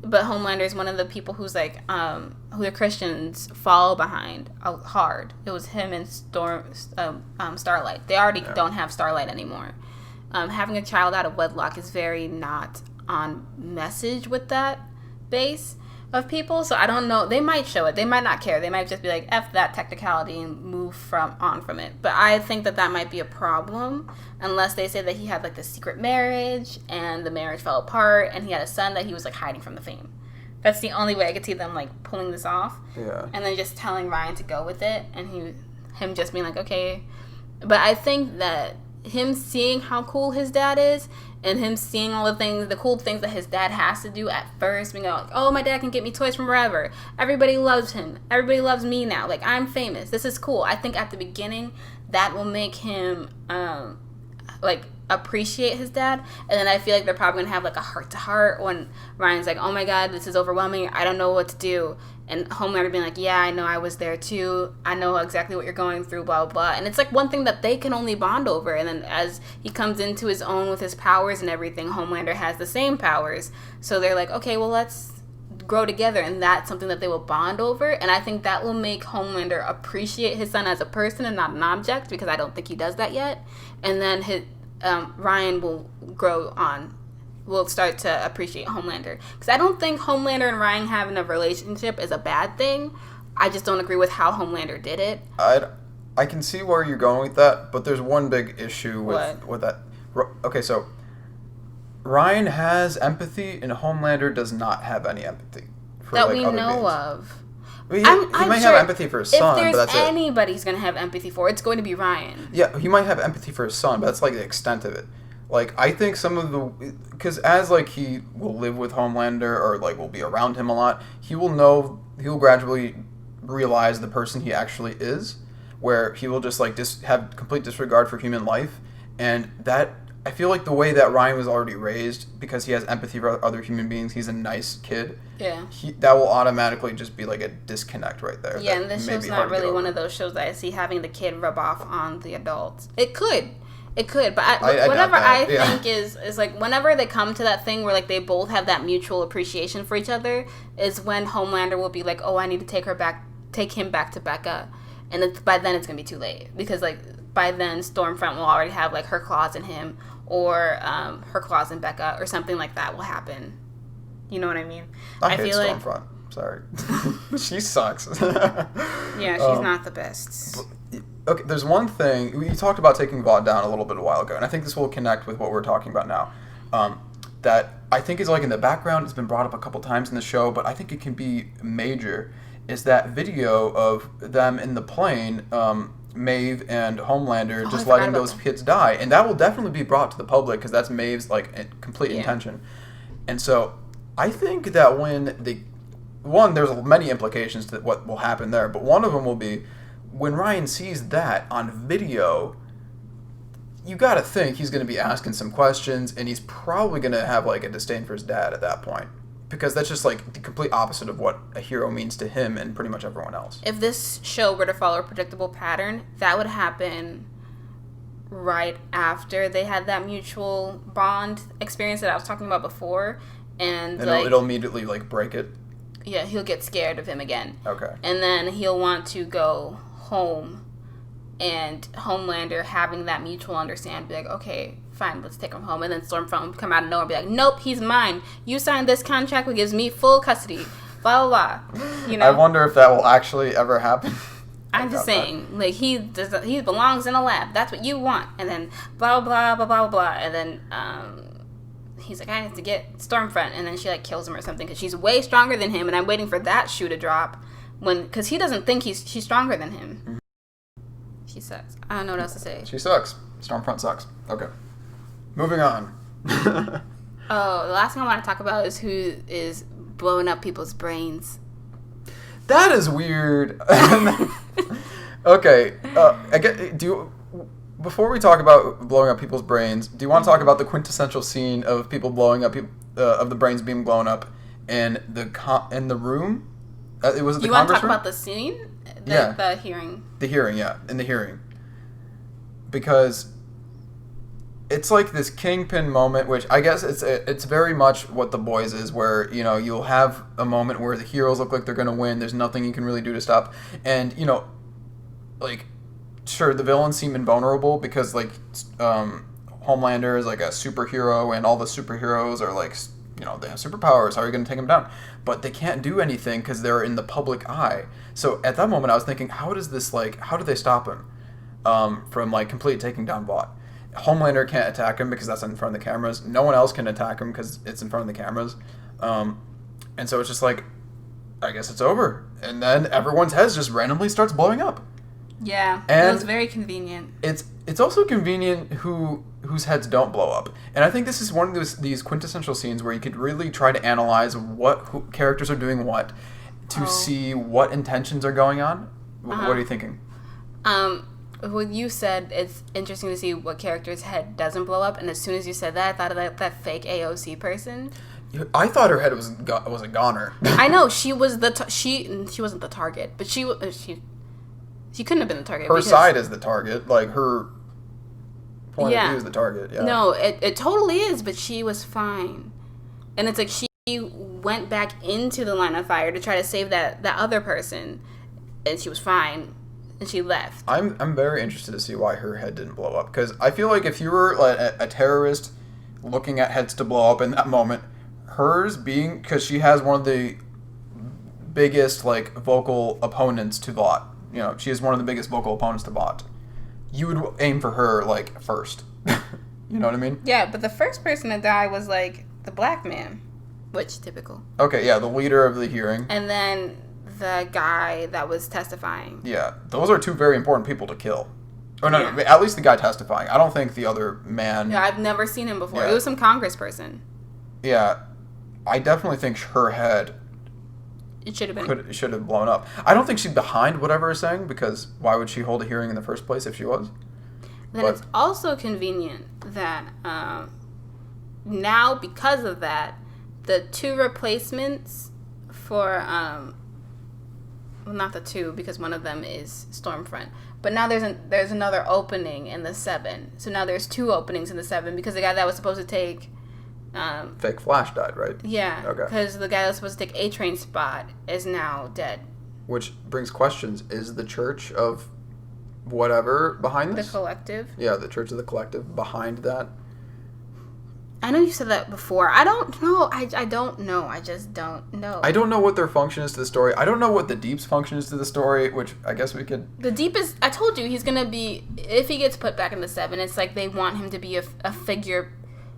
But Homelander is one of the people who's like, who the Christians follow behind hard. It was him and Starlight. They already don't have Starlight anymore. Having a child out of wedlock is very not on message with that base of people. So I don't know. They might show it. They might not care. They might just be like, F that technicality and move on from it. But I think that might be a problem unless they say that he had like this secret marriage and the marriage fell apart and he had a son that he was like hiding from the fame. That's the only way I could see them like pulling this off. Yeah. And then just telling Ryan to go with it and him just being like, okay. But I think that him seeing how cool his dad is and him seeing all the cool things that his dad has to do at first, being like, oh, my dad can get me toys from wherever. Everybody loves him. Everybody loves me now. Like, I'm famous. This is cool. I think at the beginning, that will make him, appreciate his dad. And then I feel like they're probably going to have, like, a heart-to-heart when Ryan's like, oh, my God, this is overwhelming. I don't know what to do. And Homelander being like, yeah, I know, I was there too. I know exactly what you're going through, blah, blah, blah. And it's like one thing that they can only bond over. And then as he comes into his own with his powers and everything, Homelander has the same powers. So they're like, okay, well, let's grow together. And that's something that they will bond over. And I think that will make Homelander appreciate his son as a person and not an object, because I don't think he does that yet. And then Ryan will will start to appreciate Homelander. Because I don't think Homelander and Ryan having a relationship is a bad thing. I just don't agree with how Homelander did it. I can see where you're going with that, but there's one big issue with that. Okay, so Ryan has empathy, and Homelander does not have any empathy. That we know of. He might have empathy for his son, but that's it. If there's anybody's going to have empathy for, it's going to be Ryan. Yeah, he might have empathy for his son, but that's like the extent of it. Like, I think some of because as, like, he will live with Homelander, or, like, will be around him a lot, he'll gradually realize the person he actually is, where he will just, like, have complete disregard for human life, and that, I feel like the way that Ryan was already raised, because he has empathy for other human beings, he's a nice kid, that will automatically just be, like, a disconnect right there. Yeah, and this show's not really one of those shows that I see having the kid rub off on the adults. It could, but whatever I think is like, whenever they come to that thing where, like, they both have that mutual appreciation for each other, is when Homelander will be like, oh, I need to take him back to Becca, and by then it's gonna be too late, because, like, by then Stormfront will already have, like, her claws in him, or her claws in Becca, or something like that will happen. You know what I mean? I hate Stormfront. Sorry, she sucks. Yeah, she's not the best. Okay, there's one thing. You talked about taking Vought down a little bit a while ago, and I think this will connect with what we're talking about now. That I think is, like, in the background. It's been brought up a couple times in the show, but I think it can be major. Is that video of them in the plane, Maeve and Homelander just letting those kids die. And that will definitely be brought to the public, because that's Maeve's, like, complete intention. And so I think that there's many implications to what will happen there, but one of them will be, when Ryan sees that on video, you got to think he's going to be asking some questions, and he's probably going to have, like, a disdain for his dad at that point. because that's just like the complete opposite of what a hero means to him and pretty much everyone else. If this show were to follow a predictable pattern, that would happen right after they had that mutual bond experience that I was talking about before, and like, it'll immediately like break it. Yeah, he'll get scared of him again. Okay. And then he'll want to go home, and Homelander having that mutual understanding, be like, okay, fine, let's take him home. And then Stormfront will come out of nowhere and be like, nope, he's mine. You signed this contract which gives me full custody. Blah, blah, blah. You know? I wonder if that will actually ever happen. I'm just saying, like, he belongs in a lab. That's what you want. And then blah, blah, blah, blah, blah. And then he's like, I have to get Stormfront. And then she, like, kills him or something because she's way stronger than him. And I'm waiting for that shoe to drop because he doesn't think she's stronger than him. Mm-hmm. She sucks. I don't know what else to say. She sucks. Stormfront sucks. Okay. Moving on. The last thing I want to talk about is who is blowing up people's brains. That is weird. Okay. Before we talk about blowing up people's brains, do you want to talk about the quintessential scene of people blowing up of the brains being blown up in the room? Was it the Congress room? You want to talk about the scene? The hearing. The hearing, yeah, in the hearing. Because it's like this kingpin moment, which I guess it's very much what The Boys is, where, you know, you'll have a moment where the heroes look like they're going to win, there's nothing you can really do to stop, and, you know, like, sure, the villains seem invulnerable because, like, Homelander is like a superhero, and all the superheroes are like, you know, they have superpowers, how are you going to take them down? But they can't do anything because they're in the public eye. So at that moment I was thinking, how do they stop him from, like, completely taking down Vought? Homelander can't attack him because that's in front of the cameras. No one else can attack him because it's in front of the cameras. And so it's just like, I guess it's over. And then everyone's heads just randomly starts blowing up. Yeah, and it was very convenient. It's also convenient whose heads don't blow up. And I think this is one of these quintessential scenes where you could really try to analyze who characters are doing what to see what intentions are going on. What are you thinking? Well, you said it's interesting to see what character's head doesn't blow up, and as soon as you said that, I thought of that fake AOC person. I thought her head was a goner. I know she was she wasn't the target, but she couldn't have been the target. Her side is the target, like her point of view is the target. Yeah. No, it totally is, but she was fine, and it's like she went back into the line of fire to try to save that other person, and she was fine. And she left. I'm very interested to see why her head didn't blow up, because I feel like if you were like a terrorist looking at heads to blow up in that moment, hers being, because she has one of the biggest like vocal opponents to Vought. You know, she is one of the biggest vocal opponents to Vought. You would aim for her like first. You know what I mean? Yeah, but the first person to die was like the black man, which typical. Okay, yeah, the leader of the hearing. And then the guy that was testifying. Yeah, those are two very important people to kill. Or no, at least the guy testifying. I don't think the other man... Yeah, I've never seen him before. Yeah. It was some congressperson. Yeah, I definitely think her head... It should have been. Should have blown up. I don't think she's behind whatever is saying, because why would she hold a hearing in the first place if she was? Then it's also convenient that now, because of that, the two replacements for... well, not the two, because one of them is Stormfront. But now there's another opening in the 7. So now there's 2 openings in the 7, because the guy that was supposed to take... Fake Flash died, right? Yeah. Okay. Because the guy that was supposed to take A-Train's spot is now dead. Which brings questions. Is the Church of whatever behind this? The Collective? Yeah, the Church of the Collective behind that? I know you said that before. I don't know. I don't know. I just don't know. I don't know what their function is to the story. I don't know what the Deep's function is to the story, which I guess we could... The Deep is... I told you, he's going to be... If he gets put back in the 7, it's like they want him to be a figure,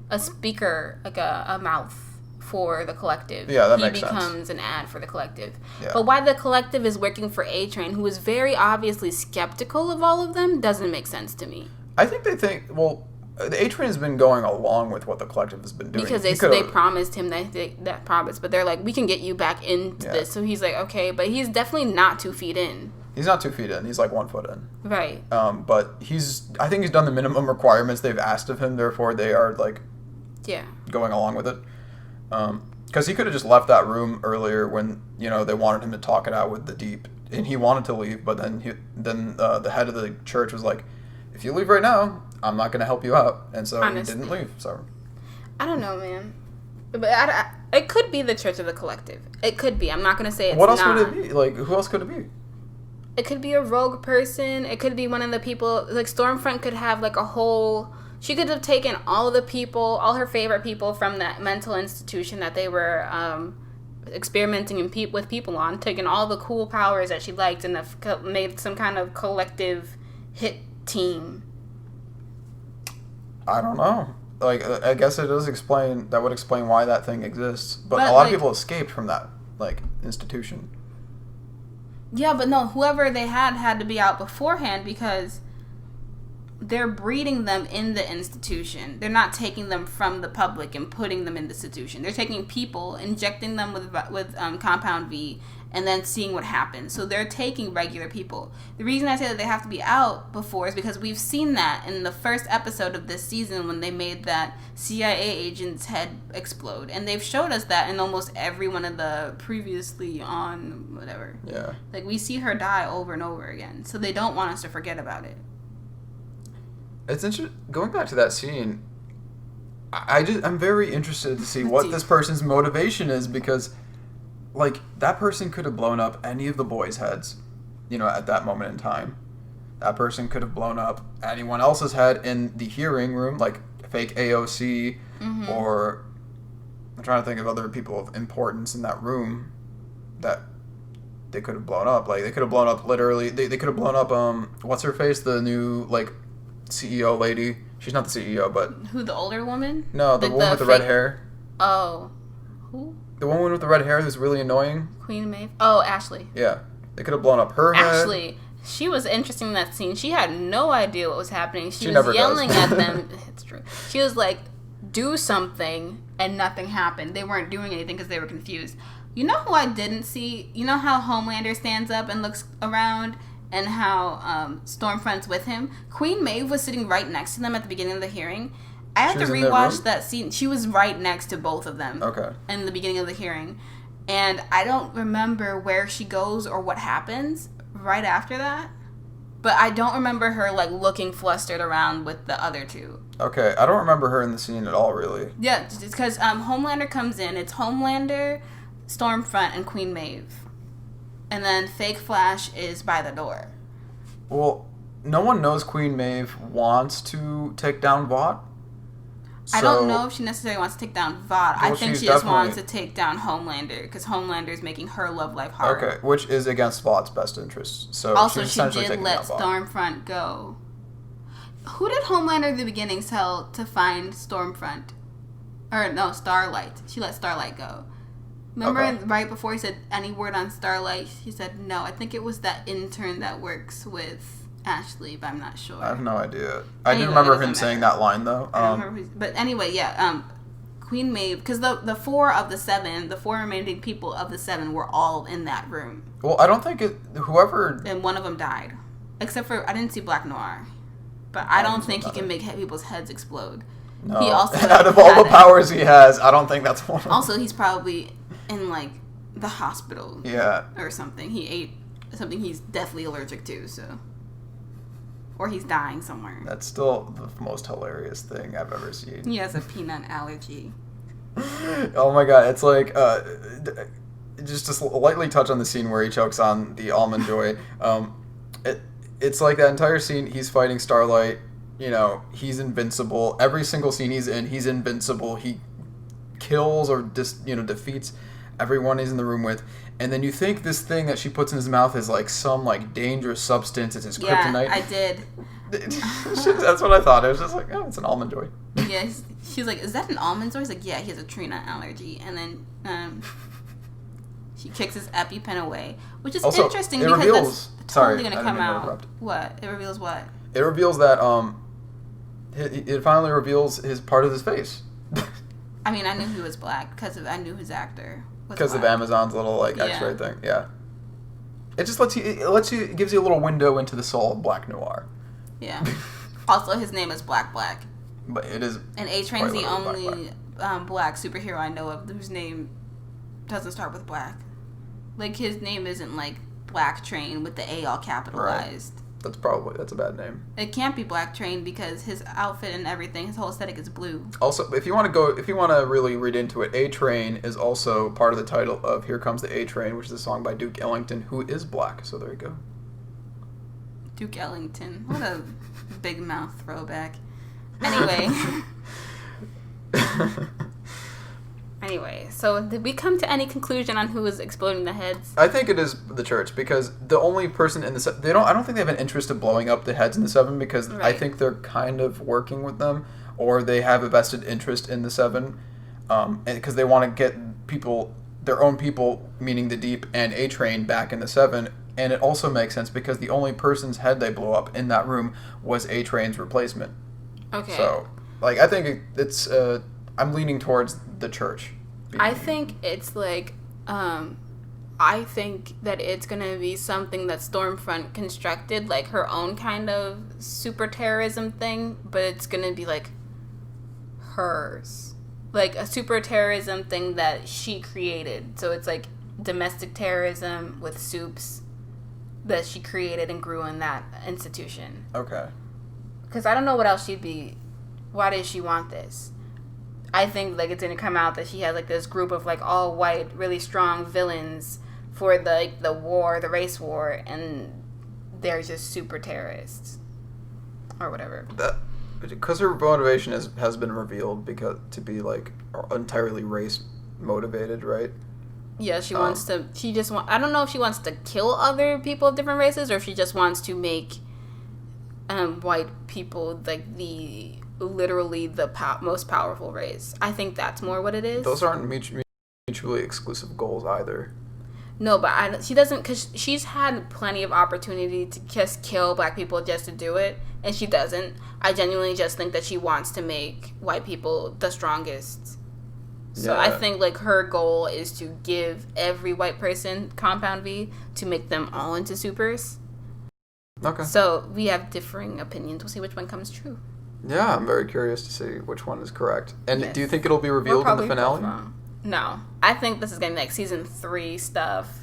a speaker, like a mouth for the Collective. Yeah, that makes sense. He becomes an ad for the Collective. Yeah. But why the Collective is working for A-Train, who is very obviously skeptical of all of them, doesn't make sense to me. I think they think... Well... The A-Train has been going along with what the Collective has been doing. Because they promised him that promise, but they're like, we can get you back into this. So he's like, okay, but he's definitely not 2 feet in. He's not 2 feet in. He's like 1 foot in. Right. But I think he's done the minimum requirements they've asked of him. Therefore, they are like, yeah, going along with it. Because he could have just left that room earlier when, you know, they wanted him to talk it out with the Deep. And he wanted to leave, but then the head of the church was like, if you leave right now, I'm not going to help you out. And so he didn't leave. So I don't know, man. But it could be the Church of the Collective. It could be. I'm not going to say it's What else not. would it be? Like, who else could it be? It could be a rogue person. It could be one of the people. Like, Stormfront could have, like, a whole... She could have taken all the people, all her favorite people from that mental institution that they were experimenting with people on, taken all the cool powers that she liked and made some kind of collective hit team. I don't know. Like, I guess it does explain... That would explain why that thing exists. But a lot like, of people escaped from that, like, institution. Yeah, but no, whoever they had to be out beforehand because... They're breeding them in the institution. They're not taking them from the public and putting them in the institution. They're taking people, injecting them with Compound V, and then seeing what happens. So they're taking regular people. The reason I say that they have to be out before is because we've seen that in the first episode of this season when they made that CIA agent's head explode. And they've showed us that in almost every one of the previously on whatever. Yeah. Like, we see her die over and over again. So they don't want us to forget about it. It's interesting. Going back to that scene, I'm very interested to see what this person's motivation is because, like, that person could have blown up any of the boys' heads, you know, at that moment in time. That person could have blown up anyone else's head in the hearing room, like fake AOC, or I'm trying to think of other people of importance in that room that they could have blown up. Like, they could have blown up literally. They could have blown up what's her face, the new like CEO lady. She's not the CEO, but who, the older woman? No, the woman with the red hair. Oh, who? The woman with the red hair who's really annoying. Queen Maeve. Oh, Ashley. Yeah, they could have blown up her head. Ashley, she was interesting in that scene. She had no idea what was happening. She was never yelling does. at them. It's true. She was like, "Do something," and nothing happened. They weren't doing anything because they were confused. You know who I didn't see? You know how Homelander stands up and looks around? And how Stormfront's with him. Queen Maeve was sitting right next to them at the beginning of the hearing. I have to rewatch that scene. She was right next to both of them. Okay. In the beginning of the hearing. And I don't remember where she goes or what happens right after that. But I don't remember her, like, looking flustered around with the other two. Okay, I don't remember her in the scene at all, really. Yeah, it's because Homelander comes in. It's Homelander, Stormfront, and Queen Maeve. And then Fake Flash is by the door. Well, no one knows Queen Maeve wants to take down Vought. I don't know if she necessarily wants to take down Vought. I think she just wants to take down Homelander because Homelander is making her love life harder. Okay, which is against Vaught's best interests. So also, she's she essentially did let Stormfront go. Who did Homelander in the beginning tell to find Stormfront? Or no, Starlight. She let Starlight go. Remember right before he said any word on Starlight, he said no. I think it was that intern that works with Ashley, but I'm not sure. I have no idea. I do remember him saying that line, though. I don't remember but anyway, yeah, Queen Maeve, because the four of the seven, the four remaining people of the seven were all in that room. Well, I don't think whoever... And one of them died. Except for, I didn't see Black Noir. But I don't think he can make people's heads explode. No. He also out of all the powers he has, I don't think that's one. Also, he's probably in, like, the hospital. Yeah. Or something. He ate something he's deathly allergic to, so... Or he's dying somewhere. That's still the most hilarious thing I've ever seen. He has a peanut allergy. Oh my god, it's like, just to lightly touch on the scene where he chokes on the almond joy. It's like that entire scene, he's fighting Starlight, you know, he's invincible. Every single scene he's in, he's invincible. He kills or defeats everyone he's in the room with. And then you think this thing that she puts in his mouth is like some like dangerous substance. It's his kryptonite. Yeah, I did. That's what I thought. It was just like, oh, it's an almond joy. Yeah, she's like, is that an almond joy? He's like, yeah, he has a tree nut allergy. And then she kicks his EpiPen away, which is also interesting because that's totally going to come out. What? It reveals what? It reveals that it finally reveals his part of his face. I mean, I knew he was black because I knew his actor. Because of Amazon's little like X-ray thing, yeah. It just it gives you a little window into the soul of Black Noir. Yeah. Also, his name is Black. But it is. And A-Train's the quite only black superhero I know of whose name doesn't start with black. Like, his name isn't, like, Black Train with the A all capitalized. Right. That's a bad name. It can't be Black Train because his outfit and everything, his whole aesthetic is blue. Also, if you want to really read into it, A-Train is also part of the title of Here Comes the A-Train, which is a song by Duke Ellington, who is black. So there you go. Duke Ellington. What a big mouth throwback. Anyway. Anyway, so did we come to any conclusion on who is exploding the heads? I think it is the church, because the only person in the I don't think they have an interest of blowing up the heads in the Seven, because right. I think they're kind of working with them, or they have a vested interest in the Seven, because they want to get their own people, meaning the Deep and A-Train, back in the Seven. And it also makes sense because the only person's head they blew up in that room was A-Train's replacement. Okay. So, like, I think it's I'm leaning towards the church. I think it's like, I think that it's going to be something that Stormfront constructed, like her own kind of super terrorism thing, but it's going to be like hers. Like a super terrorism thing that she created. So it's like domestic terrorism with soups that she created and grew in that institution. Okay. Because I don't know what else why does she want this? I think like it's gonna come out that she has like this group of like all white, really strong villains for the race war, and they're just super terrorists or whatever. Because her motivation has been revealed to be like entirely race motivated, right? Yeah, she wants to. I don't know if she wants to kill other people of different races, or if she just wants to make white people like literally the most powerful race. I think that's more what it is. Those aren't mutually exclusive goals either. No, but she doesn't, because she's had plenty of opportunity to just kill black people just to do it, and she doesn't. I genuinely just think that she wants to make white people the strongest. So yeah. I think like her goal is to give every white person Compound V to make them all into supers. Okay. So we have differing opinions. We'll see which one comes true. Yeah, I'm very curious to see which one is correct. And yes. Do you think it'll be revealed in the finale? No. I think this is going to be like season 3 stuff.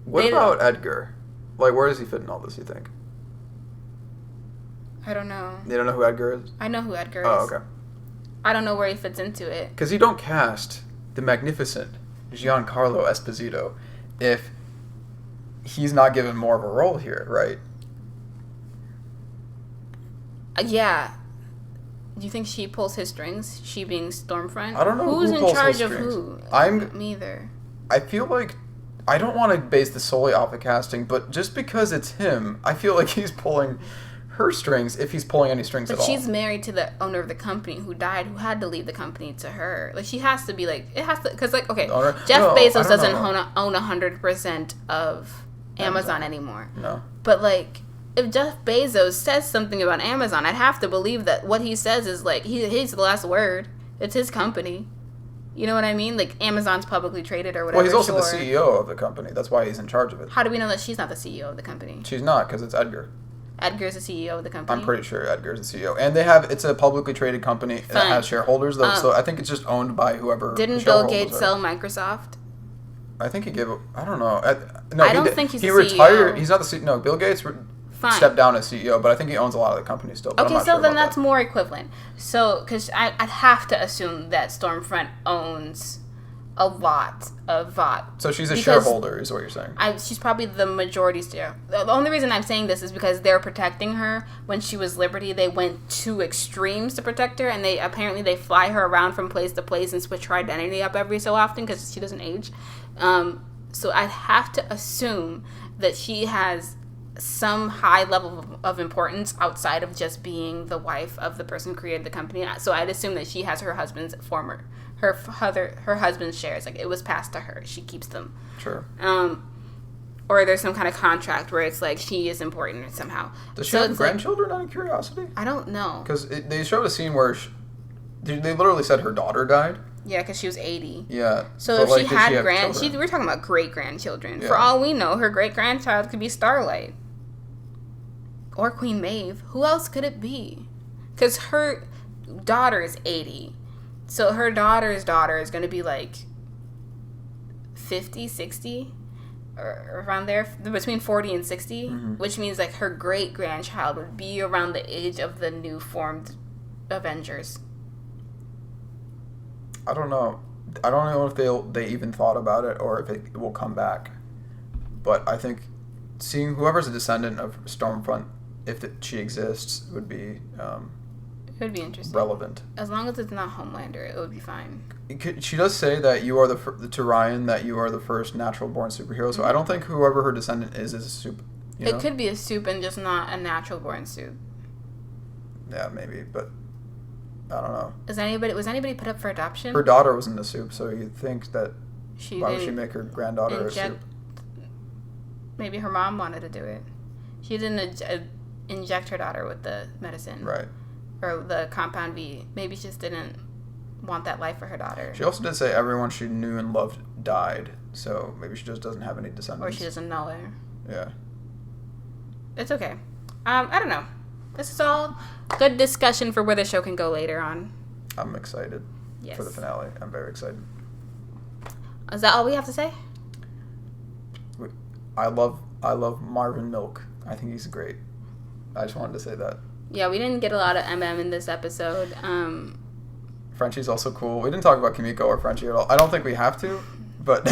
What about Edgar? Like, where does he fit in all this, you think? I don't know. You don't know who Edgar is? I know who Edgar is. Oh, okay. I don't know where he fits into it. Because you don't cast the magnificent Giancarlo Esposito if he's not given more of a role here, right? Yeah. Do you think she pulls his strings? She being Stormfront? I don't know who's who in pulls charge his of strings. who. Me either. I feel like I don't want to base this solely off the casting, but just because it's him, I feel like he's pulling her strings if he's pulling any strings at all. But she's married to the owner of the company who died, who had to leave the company to her. Like, she has to be like, it has to, because like, okay, Jeff Bezos doesn't own 100% of Amazon anymore. No. But like, if Jeff Bezos says something about Amazon, I'd have to believe that what he says is like, he's the last word. It's his company. You know what I mean? Like, Amazon's publicly traded or whatever. Well, he's also the CEO of the company. That's why he's in charge of it. How do we know that she's not the CEO of the company? She's not, because it's Edgar. Edgar's the CEO of the company? I'm pretty sure Edgar's the CEO. And it's a publicly traded company that has shareholders, though, so I think it's just owned by whoever. Didn't Bill Gates sell Microsoft? I think he gave it, I don't know. I don't think he's the retired. CEO. He's not the CEO. No, Bill Gates stepped down as CEO, but I think he owns a lot of the company still. Okay, so then that's more equivalent. So, because I'd have to assume that Stormfront owns a lot of VOT. So she's a shareholder, is what you're saying? She's probably the majority share. The only reason I'm saying this is because they're protecting her. When she was Liberty, they went to extremes to protect her, and they fly her around from place to place and switch her identity up every so often because she doesn't age. So I'd have to assume that she has some high level of importance outside of just being the wife of the person who created the company. So I'd assume that she has her husband's husband's shares. Like, it was passed to her. She keeps them. Sure. Or there's some kind of contract where it's like she is important somehow. Does she have grandchildren, out of curiosity? I don't know. Because they showed a scene where they literally said her daughter died. Yeah, because she was 80. Yeah. So if she had we're talking about great-grandchildren. Yeah. For all we know, her great-grandchild could be Starlight. Or Queen Maeve. Who else could it be? Because daughter is 80. So her daughter's daughter is going to be like 50, 60, or around there, between 40 and 60, which means like her great-grandchild would be around the age of the new formed Avengers. I don't know. I don't know if they even thought about it or if it will come back. But I think seeing whoever's a descendant of Stormfront, if she exists, would be it would be interesting. Relevant. As long as it's not Homelander, it would be fine. She does say that you are to Ryan that you are the first natural-born superhero. So I don't think whoever her descendant is a soup. It could be a soup and just not a natural-born soup. Yeah, maybe, but I don't know. Was anybody put up for adoption? Her daughter was in the soup, so you'd think that why would she make her granddaughter a soup? Maybe her mom wanted to do it. She didn't inject her daughter with the medicine. Right. Or the compound V. Maybe she just didn't want that life for her daughter. She also did say everyone she knew and loved died, so maybe she just doesn't have any descendants. Or she doesn't know her. Yeah. It's okay. I don't know. This is all good discussion for where the show can go later on. I'm excited for the finale. I'm very excited. Is that all we have to say? I love Marvin Milk. I think he's great. I just wanted to say that. Yeah, we didn't get a lot of in this episode. Frenchie's also cool. We didn't talk about Kimiko or Frenchie at all. I don't think we have to, but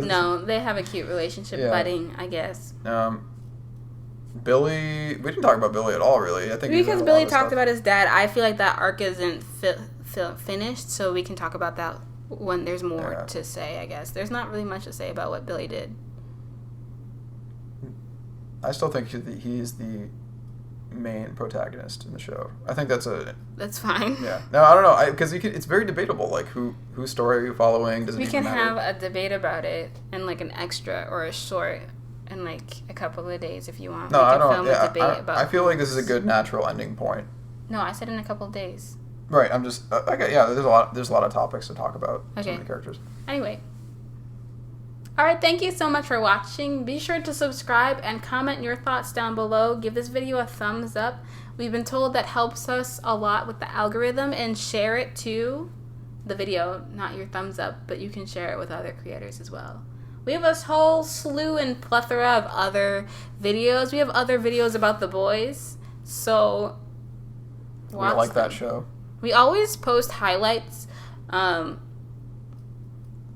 no, they have a cute relationship, budding, I guess. Billy, we didn't talk about Billy at all, really. I think because Billy talked about his dad. I feel like that arc isn't finished, so we can talk about that when there's more to say. I guess there's not really much to say about what Billy did. I still think he's the main protagonist in the show. I think that's fine. Yeah. No, I don't know. Because it's very debatable. Like whose story are you following? Does it we even can matter? have a debate about it in like an extra or a short in like a couple of days if you want. No, I don't. Yeah, I feel like this is a good natural ending point. No, I said in a couple of days. Right. I'm just okay. Yeah. There's a lot of topics to talk about. Okay. So many characters. Anyway. All right, thank you so much for watching. Be sure to subscribe and comment your thoughts down below. Give this video a thumbs up. We've been told that helps us a lot with the algorithm, and share it to the video, not your thumbs up, but you can share it with other creators as well. We have a whole slew and plethora of other videos. We have other videos about The Boys, so watch them. That show. We always post highlights.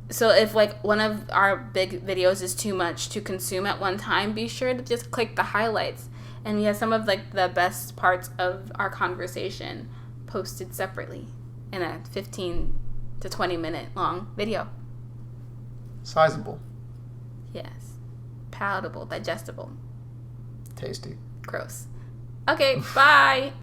So if like one of our big videos is too much to consume at one time, be sure to just click the highlights. And we have some of like the best parts of our conversation posted separately in a 15 to 20 minute long video. Sizable. Yes. Palatable, digestible. Tasty. Gross. Okay, bye.